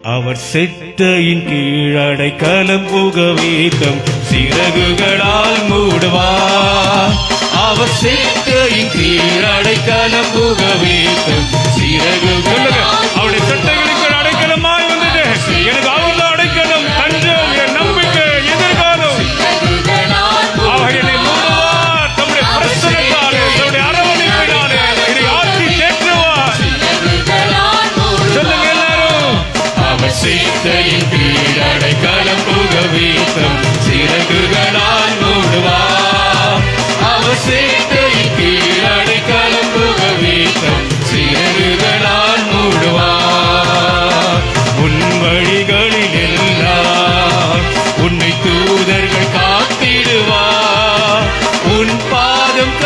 அவர் செட்டையின் கீழடைக்கலம் புகவீத்தம் சிறகுகளால் மூடுவார். அவர் செட்டையின் கீழடைக்கலம் புகவீத்தம் சிறகுகள். அவருடைய செட்டைகளுக்கு அடைக்கலமாய் வந்தது. எனக்கு அவர் அடைக்கலம், தஞ்சம், என் நம்பிக்கை, எதிர்காலம். அவர் என்னை மூடுவார். தம்முடைய பிரசனத்தாலே, தம்முடைய அரவணைப்பினாலே என்னை ஆட்சி தேற்றுவார். சொல்லுங்க எல்லாரும். அவர் செட்டையின் கீழடைக்கலம் புகவீத்தம் சிறகுகளால் மூடுவார். அவர் செட்டையின் கீழடைக்கலம் புகவீத்தம் சிறகுகளால் மூடுவார். உன் வழிகளில் எல்லாம் உன்னை தூதர்கள் காத்திடுவார். உன் பாதம்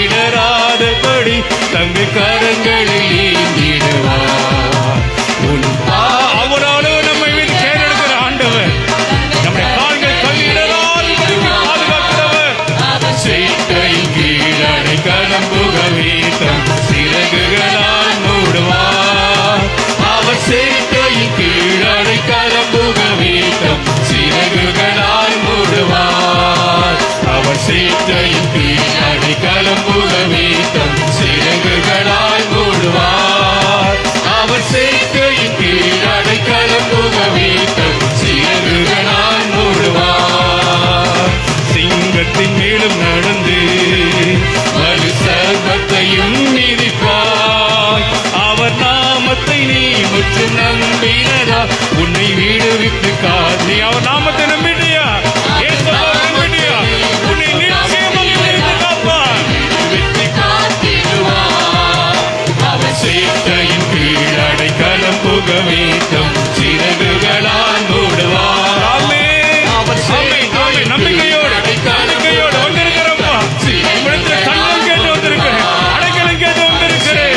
இடராதபடி தங்கள் கரங்களில் ஏந்திடுவார். அவரால் நம்மை தேர்ந்தெடுக்கிற ஆண்டவர், நம்முடைய கால்கள் கல்லிடரால் பாதுகாக்கிறவர். செட்டையின் கீழடைக்கலம் புகவீத்தம் சிறகுகளால் மூடுவார். அவர் செட்டையின் கீழடைக்கலம் புகவீத்தம் சிறகுகளால் மூடுவார். அவர் செட்டையின் கீழடைக்கலம் புகவீத்தம் சிறகுகளால் மூடுவார். அவர் செட்டையின் கீழடைக்கலம் புகவீத்தம் சிறகுகளால் மூடுவார். சிங்கத்தின் மேலும் நடந்து வலு சர்வத்தையும் மிதிப்பாய். அவர் நாமத்தை நீ முற்றும் நம்பினதா உன்னை விடுவித்து காத்தி. அவர் நாமத்தை நம்பிட்டியா? நம்பிட்டியா? உன்னை நிச்சயமாக விடுவித்து காப்பார். வெற்றி காத்திடுவார். அவர் செட்டையின் கீழடைக்கலம் புகவீத்தம் சிறகுகளால் மூடுவார். நம்பிக்கையோடு நம்பிக்கையோடு வந்திருக்கிறப்பா. உங்களிடத்தில் கண்ணம் கேட்டு வந்திருக்கிறேன், அடைக்கலம் கேட்டு வந்திருக்கிறேன்.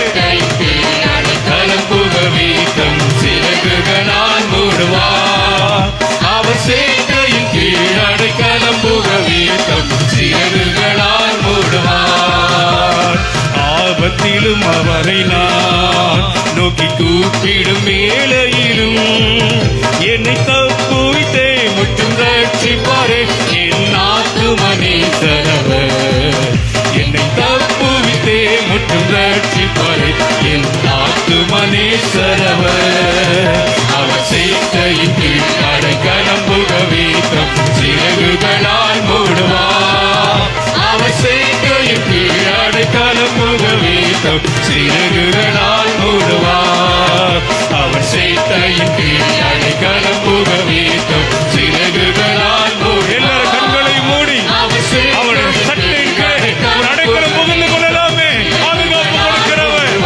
கலம் புகவீத்தம் சிறகுகளால் மூடுவார். அவர் செட்டையின் கீழடைக்கலம் புகவீத்தம் சிறகுகளால் மூடுவார். ஆபத்திலும் அவரை நான் நோக்கி கூப்பிடும் வேளையிலும் என்னை தப்புவித்தே முற்றும் ரட்சிப்பாரே. என் ஆத்துமனேசரவர் என்னை தப்புவித்தே முற்றும் ரட்சிப்பாரே. என் ஆத்துமனேசரவர். அவர் செட்டையின் கீழடைக்கலம் புகவீத்தம் சிறகுகளால் மூடுவார். அவர் செட்டையின் கீழடைக்கலம் புகவீத்தம் சிறகுகளால் மூடுவார். அவர் செட்டையின் கீழடைக்கலம் புகவீத்தம் சிறகுகளால் மூடுவார். எல்லாரும் கண்களை மூடி அவருடைய சட்டையின் கீழே ஒரு அடைக்கலம் புகுந்து கொள்ளலாமே. பாதுகாப்பு கொடுக்கிறவர்.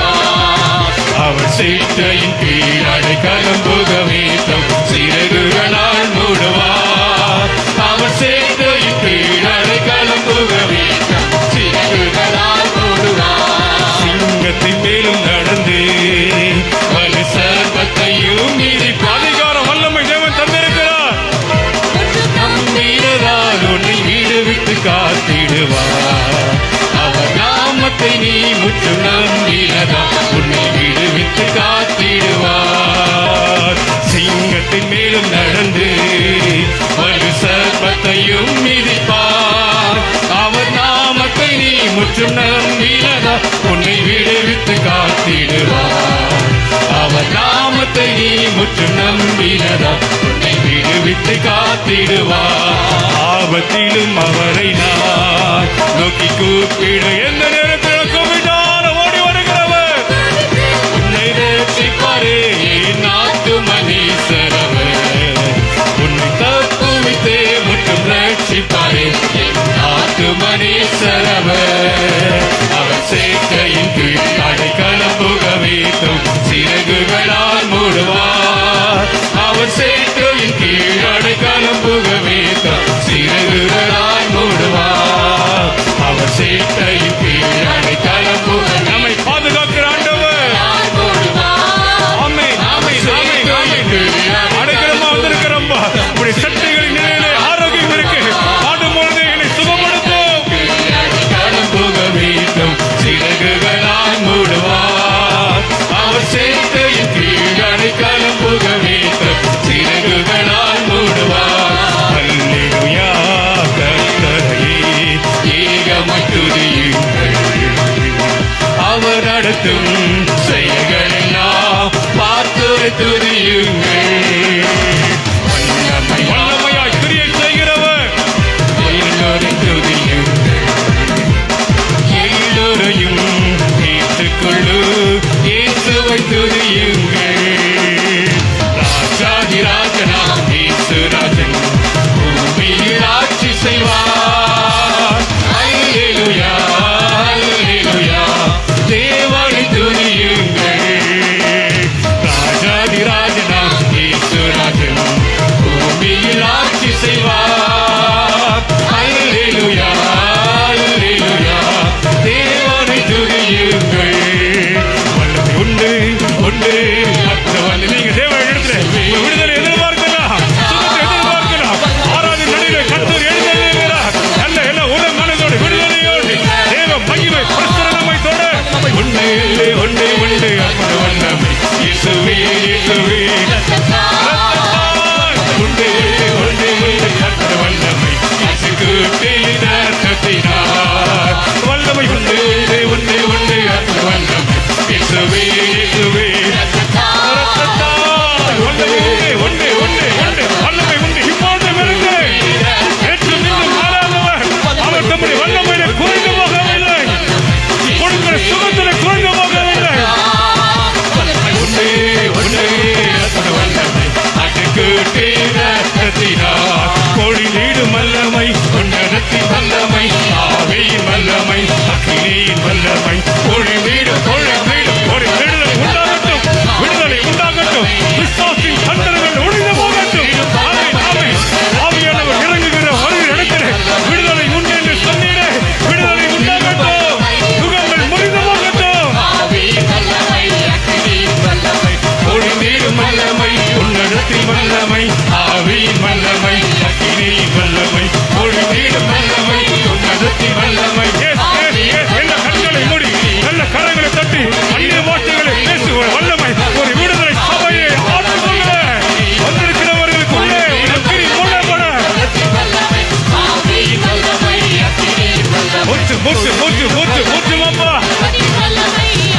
அவர் செட்டையின் கீழடைக்கலம் புகவீத்தம் சிறகுகளால் மூடுவார். அவர் செட்டையின் கீழடைக்கலம் புகவீத்தம் சிறகுகளால் மூடுவார். சிங்கத்தின் மேலும் நடந்து வலு சர்வத்தையும் மிதிப்பார். அதிகாரம் வல்லமை தேவன் தந்திருக்கிறார். நம்பினதால் உன்னை விடுவித்து காத்திடுவார். அவர் நாமத்தை நீ முற்றும் நம்பினதா உன்னை விடுவித்து காத்திடுவார். சிங்கத்தின் மேலும் நடந்து வலு சர்வத்தையும் மிதிப்பார். அவர் நாமத்தை நீ முற்றும் நம்பினதா உன்னை விடுவித்து காத்திடுவார். அவர் நாமத்தை நீ முற்றும் நம்பினதா உன்னை விடுவித்து காத்திடுவார். ஆபத்திலும் அவரை நான் நோக்கி கூப்பிடு. எந்த நேரத்தில் கூப்பிட்டார் ஓடி வருகிறவர். உன்னை ரட்சிப்பாரே என் ஆத்துமனேசரவர். உன்னை தப்புவித்தே முற்றும் ரட்சிப்பாரே என் ஆத்துமனேசரவர். அவர் செட்டையின் கீழடைக்கலம் புகவீத்தம் சிறகுகளால் மூடுவார். அவர் செட்டையின் கீழடைக்கலம் புகவீத்தம் சிறகுகளால் மூடுவார். அவர் செட்டையின் துதியுங்கள். வல்லமையாய் கிரியை செய்கிறவர் எல்லோரும் துதியுங்கள். எல்லோரையும் ஏற்றுக்கொள்ளு இயேசுவை துதியுங்கள். ராஜாதி ராஜனாம் இயேசு ராஜன் பூமியில் ஆட்சி செய்வார். அல்லேலூயா அல்லேலூயா தேவனை துதியுங்கள். ராஜாதி ராஜனாம் இயேசு ராஜன் பூமியில் ஆட்சி செய்வார். அல்லேலூயா அல்லேலூயா தேவனை துதியுங்கள். வல்லமை உண்டு உண்டு அர்த்தவல்ல. நீங்க தேவனை எடுத்து விடுதலை எதிர்பார்க்கலாம், சுகத்தை எதிர்பார்க்கலாம். ஆராதனை நடுவே கர்த்தர் எழுந்திருக்கிறார். நல்ல எல்லாம் உள்ள மனதோடு விடுதலையோடு தேவ மகிமை பிரசன்னமயத்தோட உண்டு உண்டு உண்டு அப்படி வல்லமை இயேசுவே இயேசுவே உண்டு உண்டு உண்டு கர்த்தர் வல்லமை இயேசுக்கு ரத்தத்தினார் வல்லமை உண்டு உண்டு உண்டு உண்டு கர்த்தர் வல்லமை இயேசுவே இயேசுவே ரத்தத்தால் வல்லமை உண்டு உண்டு உண்டு வல்லமை உண்டு. இப்பொழுது இருக்கு ஏற்று நின்று மாறாதவர் அவர் தம்முடைய வல்லமையிலே குறைந்து போகவில்லை, கொடுக்கிற சுகத்திலே குறைந்து போகவில்லை. உண்டு உண்டு கர்த்தர் வல்லமை அதுக்கு ரத்தத்தினார் கோழி நீடும் வல்லமை உன்னதத்தின் வல்லமை ஆவியின் வல்லமை அக்கினியின் வல்லமை கோழி வீடும் கோழி வீடும் ஒரு விடுதலை உண்டாகட்டும், விடுதலை உண்டாகட்டும். கிறிஸ்துவின் கண்டனங்கள் ஒழிந்து போகட்டும். ஆமென் ஆமென். ஆவியானவர் இறங்குகிற ஒரு இடத்திலே விடுதலை உண்டு என்று சொன்னீரே, விடுதலை உண்டாகட்டும், சுகங்கள் முறிந்து போகட்டும். கோழி வீடும் வல்லமை உன்னதத்தின் வல்லமை ஆவியின் வல்லமை அக்கினியின் வல்லமை கோழி வீடும் வல்லமை உன்னதத்தின் வல்லமை. என்ன கண்களை மூடி நல்ல கரங்களை தட்டி அந்நிய வார்த்தைகளை பேசுகிற வல்லமை ஒரு விடுதலை சபையை ஆற்றுக்கொள்ள வந்திருக்கிறவர்களுக்கு உள்ளே அக்கினி மூடப்பட மூச்சு மூச்சு மூச்சு மூச்சு மூச்சு மாப்பா.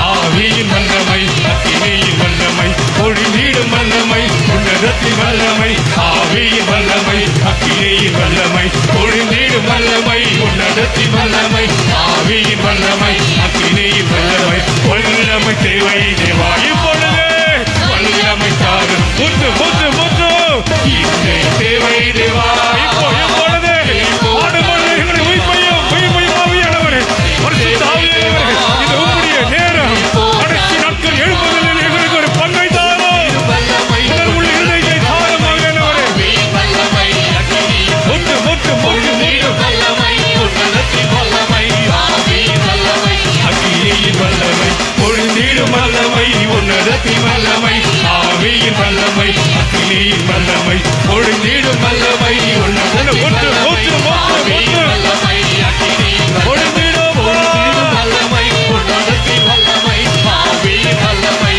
ஆவியின் வல்லமை அக்கினியின் வல்லமை கோழி வீடும் வல்லமை உன்னதத்தின் வல்லமை ஆவியின் வல்லமை அக்கினியின் வல்லமை கோழி வீடும் வல்லமை உன்னதத்தின் வல்லமை ஆவியின் வல்லமை அக்கினியின் வல்லமை வல்லமை தேவை தேவா இப்பொழுது வல்லமை தாரும் முத்து முத்து முத்து இன்றை தேவை தேவா இப்போ எப்பொழுது ஆடுபொழுது எங்களை உயிர்ப்பையும் உயிர்ப்பையும் ஆவியானவரே பரிசுத்த ஆவியானவரே இது உம்முடைய நேரம். கடைசி நாட்கள் எழுப்புதலில் எங்களுக்கு ஒரு பங்கை தாரும். உள்ள இருதயத்தை தாரும் ஆவியானவரே. முத்து முத்து முத்து முத்து அக்கினியின் வல்லமை பொழிந்திடும் வல்லமை உன்னதத்தின் வல்லமை ஆவியின் வல்லமை அக்கினியின் வல்லமை பொழிந்திடும் வல்லமை உன்னதத்தின் ஒன்று மூச்சு மூச்சு மூச்சு பொழிந்திடும் வல்லமை உன்னதத்தின் வல்லமை ஆவியின் வல்லமை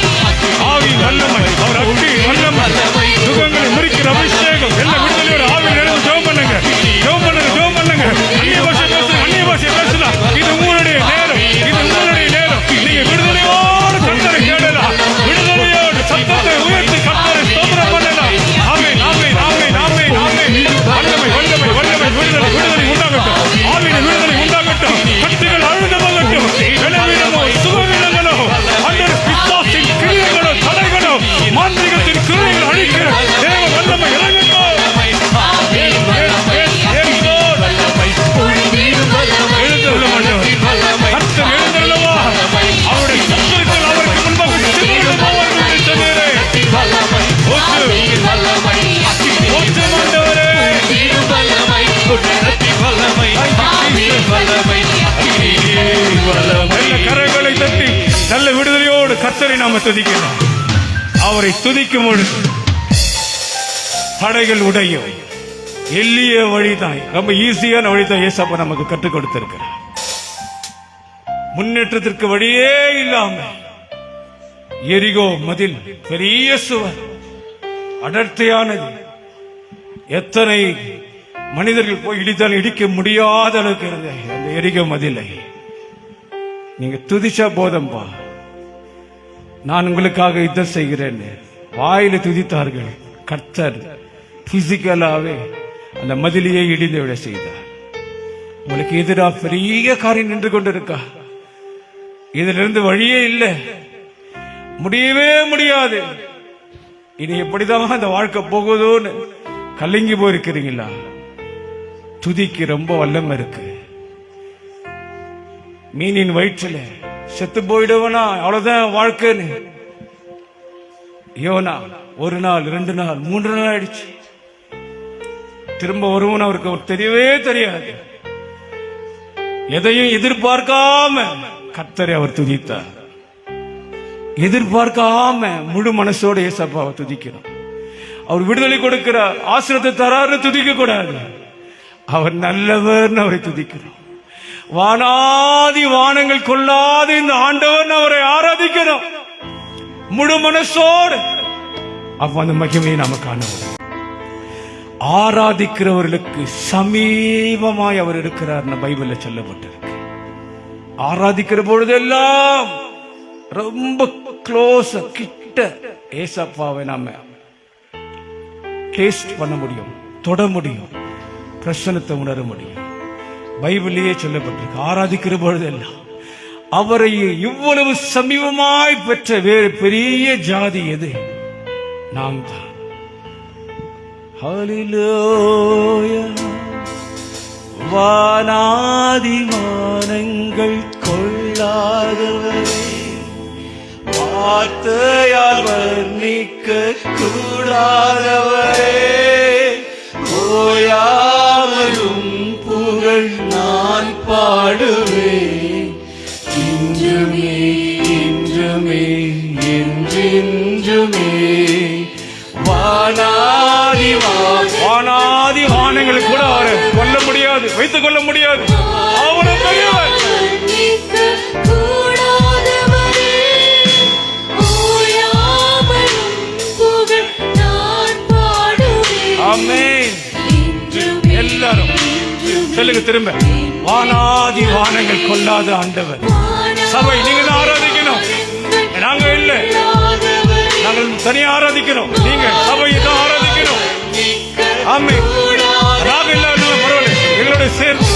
ஆவியின் வல்லமை அவர் அக்கினியின் வல்லமை சுகங்களை முறிக்கிற அபிஷேகம் எல்லா விடுதலையோட ஆவியில் எழுந்து ஜெபம் பண்ணுங்க ஜெபம் பண்ணுங்க ஜெபம் பண்ணுங்க. அந்நிய பாஷை பேசுங்க அந்நிய பாஷை பேசலாம். இது உங்களுடைய நேரம், இது உங்களுடைய நேரம். நீங்க விடுதலையோடு கர்த்தரை கேளலாம், விடுதலையோடு சத்தத்தை உயர்த்தி கர்த்தரை ஸ்தோத்திரம் பண்ணலாம். ஆமென் ஆமென் ஆமென் ஆமென் ஆமென். வல்லமை வல்லமை வல்லமை விடுதலை விடுதலை உண்டாகட்டும், ஆவியின் விடுதலை உண்டாகட்டும். கட்டுகள் அழுது போகட்டும், பலவீனமோ சுகவீனங்களோ அந்த பிசாசின் கிரியைகளோ தடைகளோ மாந்திரிகத்தின் கிரியைகள் அழிக்கிற தேவ வல்லமை இறங்கட்டும். கர்த்தர் எழுந்தருளவா அவருடைய சத்துருக்கள் அவருக்கு முன்பாக சிதறி போவார்கள் என்று சொன்னீரே. நல்ல கரங்களை தட்டி நல்ல விடுதலையோடு கர்த்தரை நாம துதிக்கிறோம். அவரை துதிக்கும் பொழுது தடைகள் உடையும். எளிய வழிதான், ரொம்ப ஈஸியான வழிதான் ஏசப்பா நமக்கு கற்றுக் கொடுத்திருக்கிறார். முன்னேற்றத்திற்கு வழியே இல்லாம எரிகோ மதில் பெரிய சுவர் அடர்த்தியானது, எத்தனை மனிதர்கள் போய் இடித்தால் இடிக்க முடியாத அளவுக்கு இருந்த அந்த எரிகோ மதிலை நீங்க துதிச்சா போதம்பா, நான் உங்களுக்காக யுத்தம் செய்கிறேன். வாயில துதித்தார்கள். கர்த்தர் பிசிக்கலாவே அந்த மதிலையை இடிந்து விட செய்தார். உங்களுக்கு எதிராக பெரிய காரியம் நின்று கொண்டிருக்கா? இதிலிருந்து வழியே இல்லை, முடியவே முடியாது, இனி எப்படிதான் அந்த வாழ்க்கை போகுதோன்னு கலங்கி போயிருக்கிறீங்களா? துதிக்கு ரொம்ப வல்லமை இருக்கு. மீனின் வயிற்றுல செத்து போயிடுவனா அவ்வளவுதான் வாழ்க்கைன்னு யோனா 1 நாள் 2 நாள் 3 நாள் ஆயிடுச்சு. திரும்ப வருவன் அவருக்கு தெரியவே தெரியாது. எதையும் எதிர்பார்க்காம கர்த்தரை அவர் துதித்தார். எதிர்பார்க்காம முழு மனசோட ஏசப்பாவை துதிக்கிறோம். அவர் விடுதலை கொடுக்கிறார், ஆசீர்வாதத்தை தராருன்னு துதிக்க கூடாது. அவர் நல்லவர் அவரை துதிக்கிறோம். வானாதி வானங்கள் கொள்ளாது இந்த ஆண்டவர் அவரை ஆராதிக்கிறோம் முழு மனசோடு. அப்ப அந்த மகிமையை நாம காணுவோம். ஆராதிக்கிறவர்களுக்கு சமீபமாய் அவர் இருக்கிறார் பைபிள்ல சொல்லப்பட்டிருக்கு. ஆராதிக்கிற பொழுதெல்லாம் ரொம்ப க்ளோஸ் கிட்ட ஏசப்பாவை நாம டேஸ்ட் பண்ண முடியும், தொட முடியும், பிரசன்னத்தை உணர முடியும். பைபிளையே சொல்லப்பட்டிருக்கு. ஆராதிக்கிற பொழுதெல்லாம் அவரை இவ்வளவு சமீபமாய் பெற்ற வேறு பெரிய ஜாதி எது? நாம் தான். ஹல்லேலூயா. வானாதி வானங்கள் கொள்ளாதவரே, வார்த்தையால் வர்ணிக்க கூடாதவரே, ஓயாமலும் புகழ் நான் பாடுவேன், இன்றுமே இன்றுமே என்றென்றுமே. வானாதி வானங்களை கூட அவரை கொல்ல முடியாது, வைத்துக் கொள்ள முடியாது. அவரை பெரியவர். ஆமென். எல்லாரும் சொல்லுங்க திரும்ப. வானாதி வானங்கள் கொள்ளாத ஆண்டவர். சபை நீங்க தான் ஆராதிக்கணும், நாங்க இல்ல. நாங்கள் தனியா ஆராதிக்கிறோம், நீங்க சபையை தான் ஆராதிக்கணும். ஆமென். நாங்க இல்லாத பரவாயில்ல, எங்களோட சேர்ந்து